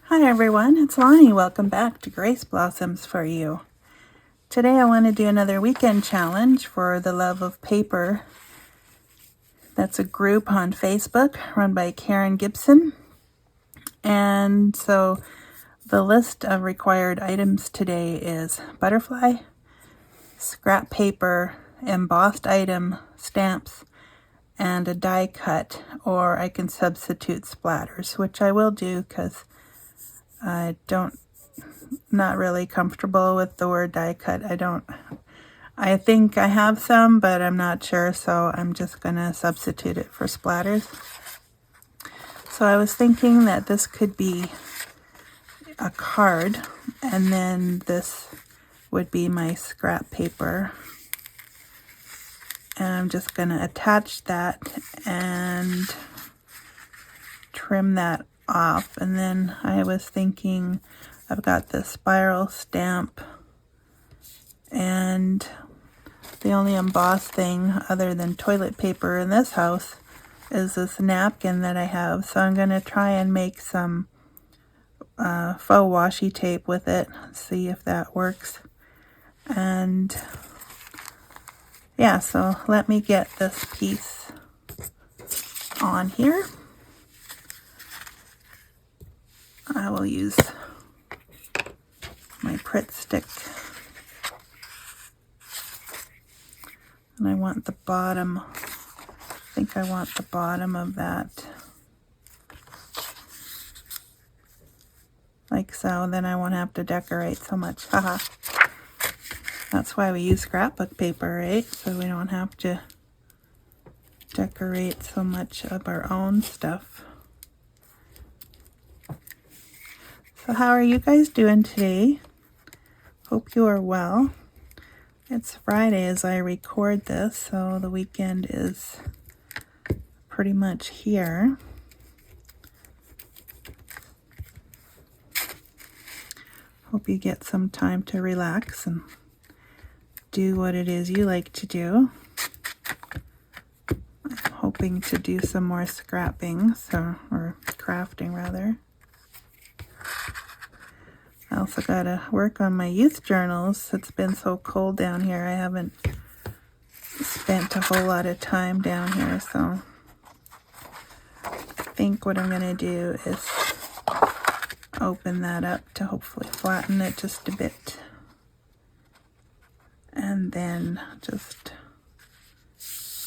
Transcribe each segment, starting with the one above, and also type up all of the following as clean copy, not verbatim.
Hi everyone, it's Lonnie. Welcome back to Grace Blossoms for You. Today I want to do another weekend challenge for the Love of Paper. That's a group on Facebook run by Karen Gibson. And so the list of required items today is butterfly, scrap paper, embossed item, stamps, and a die cut, or I can substitute splatters, which I will do because not really comfortable with the word die cut. I think I have some, but I'm not sure, so I'm just gonna substitute it for splatters. So I was thinking that this could be a card, and then this would be my scrap paper. And I'm just gonna attach that and trim that off. And then I was thinking I've got the spiral stamp, and the only embossed thing other than toilet paper in this house is this napkin that I have. So I'm going to try and make some faux washi tape with it, see if that works. And yeah, so let me get this piece on here. I will use my Pritt stick, and I want the bottom. I think I want the bottom of that like so. Then I won't have to decorate so much. Haha. That's why we use scrapbook paper, right? So we don't have to decorate so much of our own stuff. So how are you guys doing today? Hope you are well. It's Friday as I record this, so the weekend is pretty much here. Hope you get some time to relax and do what it is you like to do. I'm hoping to do some more scrapping, or crafting rather. I also gotta work on my youth journals. It's been so cold down here. I haven't spent a whole lot of time down here, so I think what I'm gonna do is open that up to hopefully flatten it just a bit, and then just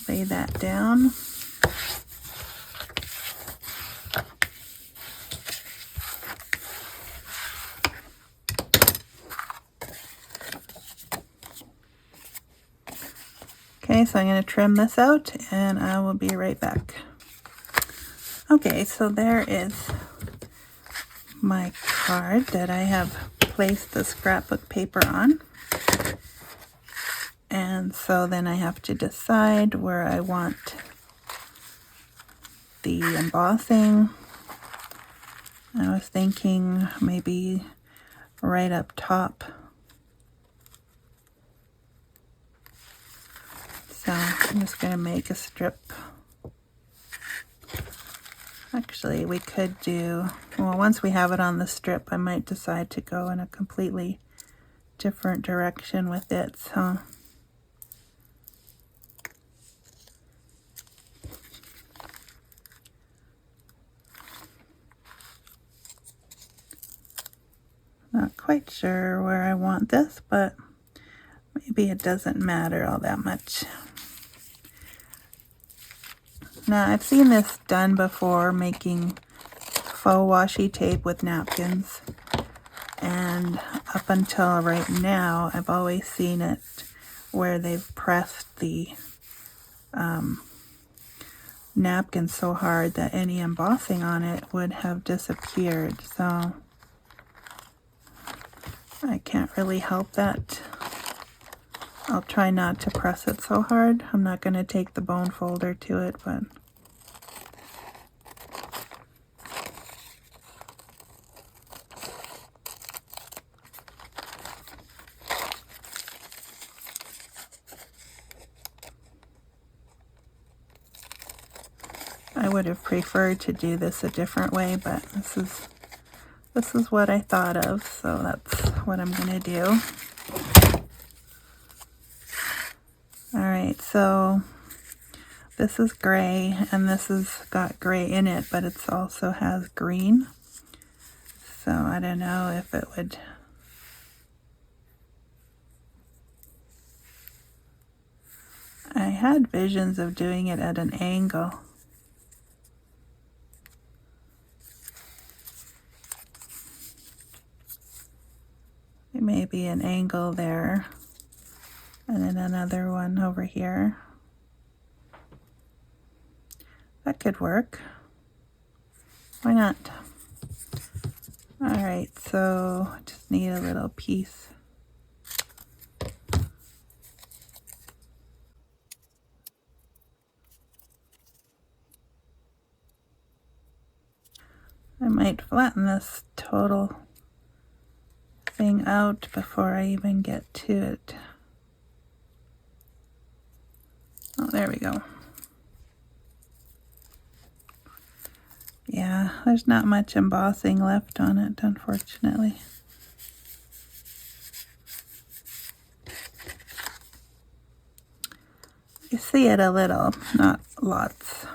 lay that down. Okay, so I'm going to trim this out, and I will be right back. Okay, so there is my card that I have placed the scrapbook paper on. And so then I have to decide where I want the embossing. I was thinking maybe right up top. So I'm just going to make a strip. Actually, we could do, well, once we have it on the strip, I might decide to go in a completely different direction with it. So not quite sure where I want this, but maybe it doesn't matter all that much. Now, I've seen this done before, making faux washi tape with napkins, and up until right now, I've always seen it where they've pressed the napkin so hard that any embossing on it would have disappeared. So I can't really help that. I'll try not to press it so hard. I'm not going to take the bone folder to it, but I would have preferred to do this a different way, but this is this is what I thought of, so that's what I'm going to do. Alright, so this is gray, and this has got gray in it, but it also has green. So I don't know if it would... I had visions of doing it at an angle. It may be an angle there, and then another one over here. That could work. Why not? Alright, so just need a little piece. I might flatten this total thing out before I even get to it. Oh, there we go. Yeah, there's not much embossing left on it, unfortunately. You see it a little, not lots.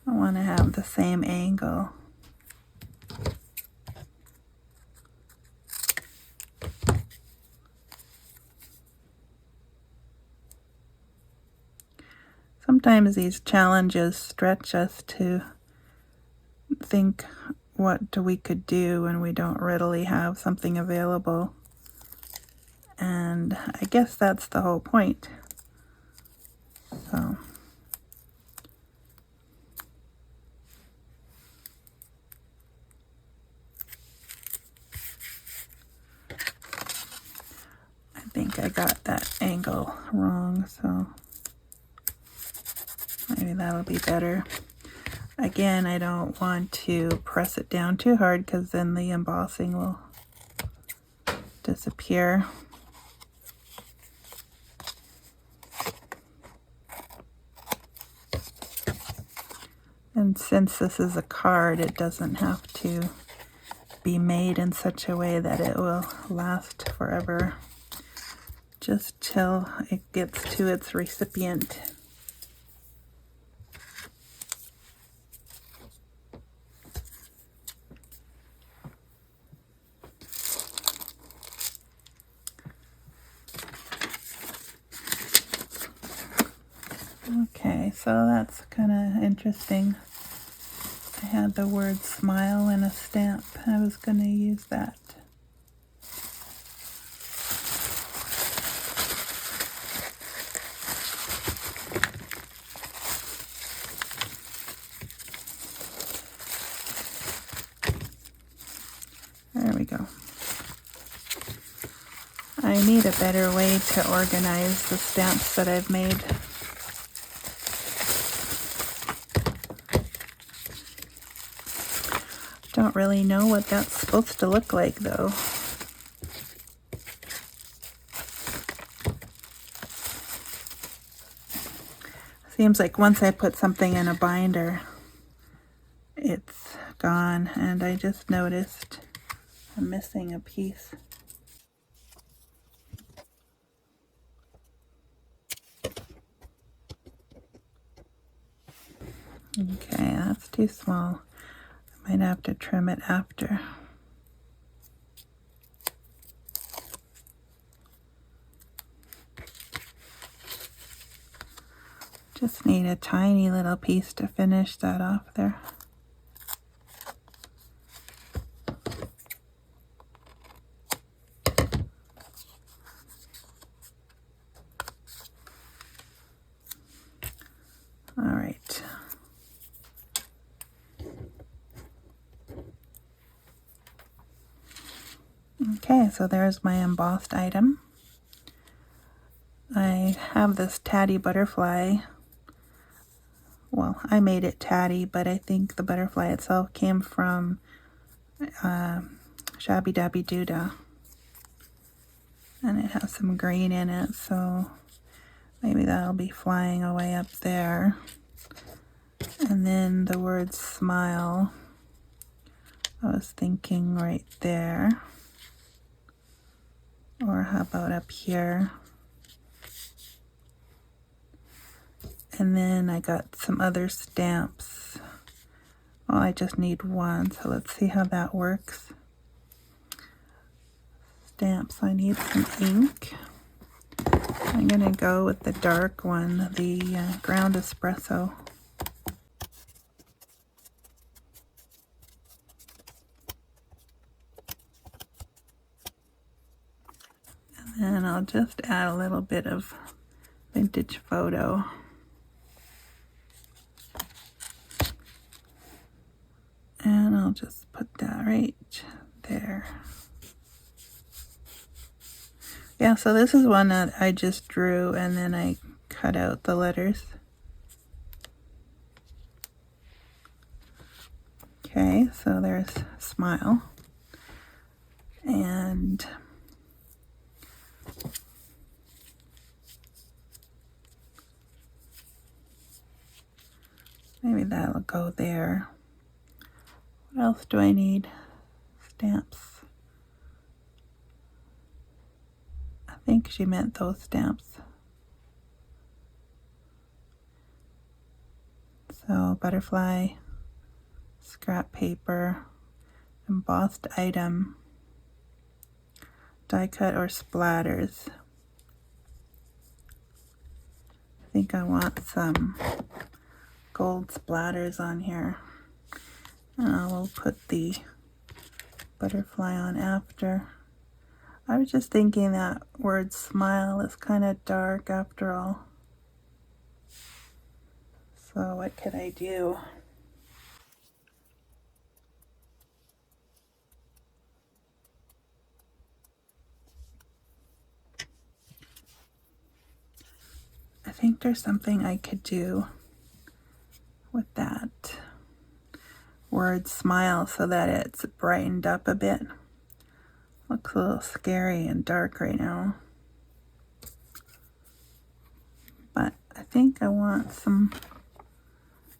I want to have the same angle. Sometimes these challenges stretch us to think what we could do when we don't readily have something available. And I guess that's the whole point. So I think I got that angle wrong, so maybe that'll be better. Again, I don't want to press it down too hard because then the embossing will disappear. And since this is a card, it doesn't have to be made in such a way that it will last forever, just till it gets to its recipient. Okay, so that's kind of interesting. I had the word smile in a stamp. I was going to use that. There we go. I need a better way to organize the stamps that I've made. Don't really know what that's supposed to look like though. Seems like once I put something in a binder, it's gone, and I just noticed I'm missing a piece. Okay, that's too small. I might have to trim it after. Just need a tiny little piece to finish that off there. All right. Okay, so there's my embossed item. I have this tatty butterfly. Well, I made it tatty, but I think the butterfly itself came from Shabby Dabby Doodah. And it has some green in it, so Maybe that'll be flying away up there. And then the word smile, I was thinking right there. Or how about up here? And then I got some other stamps. Well, I just need one, so let's see how that works. Stamps, I need some ink. I'm gonna go with the dark one, the ground espresso. And then I'll just add a little bit of vintage photo. And I'll just put that right there. Yeah, so this is one that I just drew and then I cut out the letters. Okay, so there's smile. And maybe that'll go there. What else do I need? Stamps. I think she meant those stamps. So butterfly, scrap paper, embossed item, die cut or splatters. I think I want some gold splatters on here. And I will put the butterfly on after. I was just thinking that word smile is kind of dark after all. So what could I do? I think there's something I could do with that word smile so that it's brightened up a bit. Looks a little scary and dark right now. But I think I want some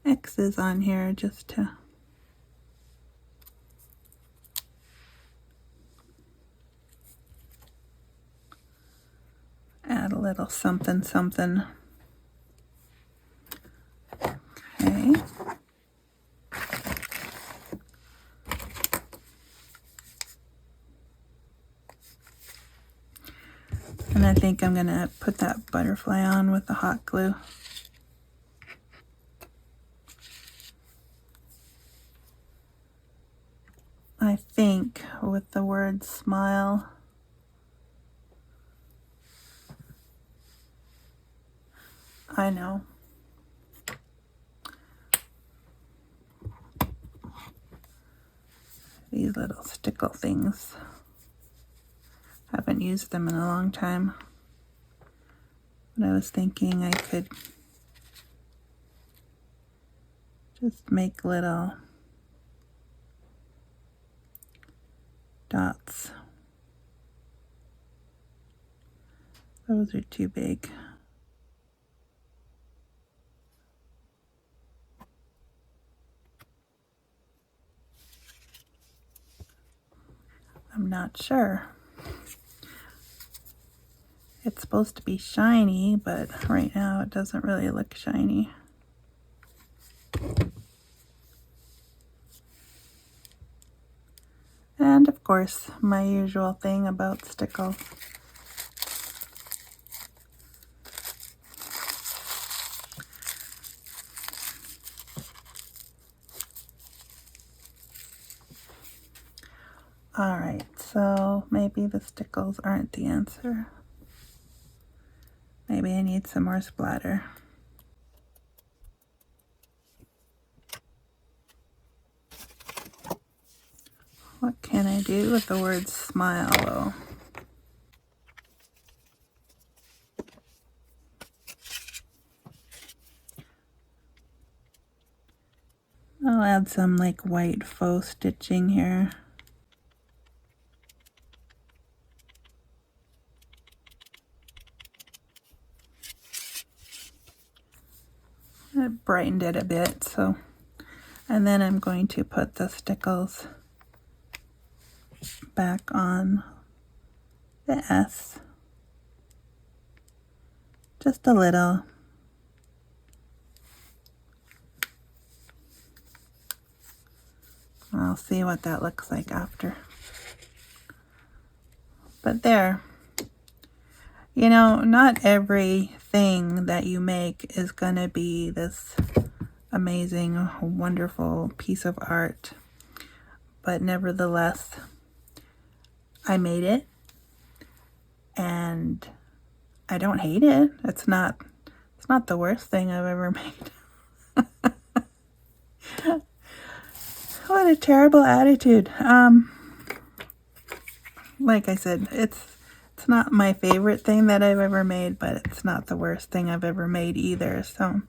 X's on here just to add a little something something. Okay. And I think I'm gonna put that butterfly on with the hot glue. I think with the word smile, I know. These little stickle things. Haven't used them in a long time. But I was thinking I could just make little dots. Those are too big. I'm not sure. It's supposed to be shiny, but right now it doesn't really look shiny. And of course, my usual thing about stickles. Alright, so maybe the stickles aren't the answer. Maybe I need some more splatter. What can I do with the word smile though? I'll add some like white faux stitching here. I brightened it a bit. So, and then I'm going to put the stickles back on the S. Just a little. I'll see what that looks like after. But there. You know, not everything that you make is going to be this amazing, wonderful piece of art. But nevertheless, I made it. And I don't hate it. It's not the worst thing I've ever made. What a terrible attitude. Like I said, it's not my favorite thing that I've ever made, but it's not the worst thing I've ever made either. So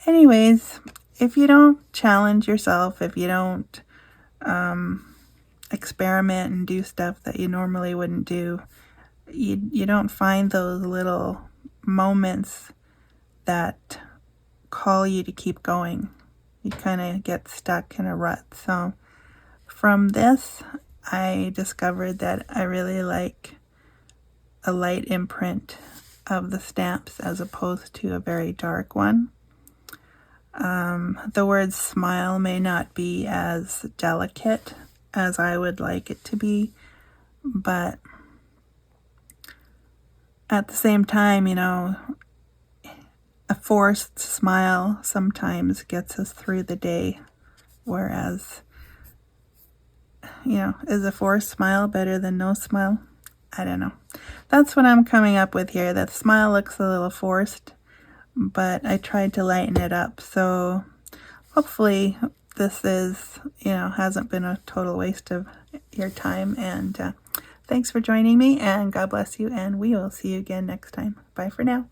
anyways, if you don't challenge yourself, if you don't experiment and do stuff that you normally wouldn't do, you don't find those little moments that call you to keep going. You kind of get stuck in a rut. So from this, I discovered that I really like a light imprint of the stamps as opposed to a very dark one. The word smile may not be as delicate as I would like it to be, but at the same time, you know, a forced smile sometimes gets us through the day, whereas, you know, is a forced smile better than no smile? I don't know. That's what I'm coming up with here. That smile looks a little forced, but I tried to lighten it up. So hopefully this is, you know, hasn't been a total waste of your time. And thanks for joining me, and God bless you, and we will see you again next time. Bye for now.